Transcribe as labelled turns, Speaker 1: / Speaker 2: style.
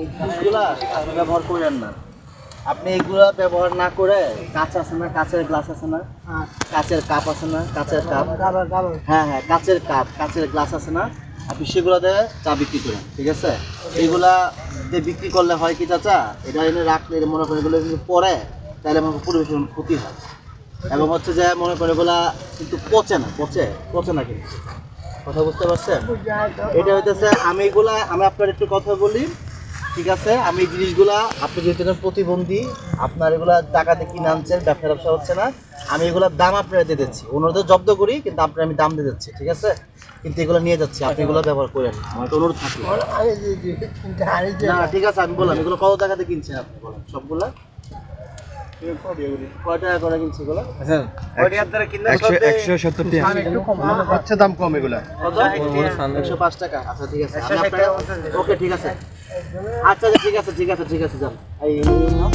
Speaker 1: এই জিনিসগুলা আপনি ব্যবহার করেন না। আপনি এগুলা ব্যবহার না করে কাঁচ আছে না, কাঁচের গ্লাস আছে না, কাঁচের কাপ আছে না, কাঁচের কাপ, হ্যাঁ হ্যাঁ কাঁচের কাপ, কাঁচের গ্লাস আছে না, আপনি সেগুলোতে চা বিক্রি করেন, ঠিক আছে? এইগুলা দিয়ে বিক্রি করলে হয় কি চাচা, এটা এনে রাখলে মনে করেন এগুলো যদি পরে তাহলে আমার পরিবেশের ক্ষতি হয়। এবং হচ্ছে যে মনে করেন এগুলা কিন্তু পচে না, পচে না কিন্তু, কথা বুঝতে পারছেন? এটা হইতেছে আমি আপনার একটু কথা বলি, ঠিক আছে? আমি এই জিনিসগুলা আপনি যেহেতু এটা প্রতিবন্ধী, আপনার এগুলা টাকাতে কিনে আনছেন, ব্যবসা হচ্ছে না, আমি এগুলোর দাম আপনার দিয়ে দিচ্ছি, অন্যদের জব্দ করি কিন্তু আপনার আমি দাম দিয়ে দিচ্ছি, ঠিক আছে? কিন্তু এগুলো নিয়ে যাচ্ছি, আপনি এগুলো ব্যবহার করেন, আমার একটা অনুরোধ থাকলো। না ঠিক আছে, আমি বললাম এগুলো কত টাকাতে কিনছেন আপনি বলেন সবগুলা? কয় টাকা করে কিনছে এগুলো?
Speaker 2: আচ্ছা দাম কম এগুলা।
Speaker 1: কত? 105 টাকা। আচ্ছা ঠিক আছে, ওকে ঠিক আছে, আচ্ছা ঠিক আছে যান। এই নাও।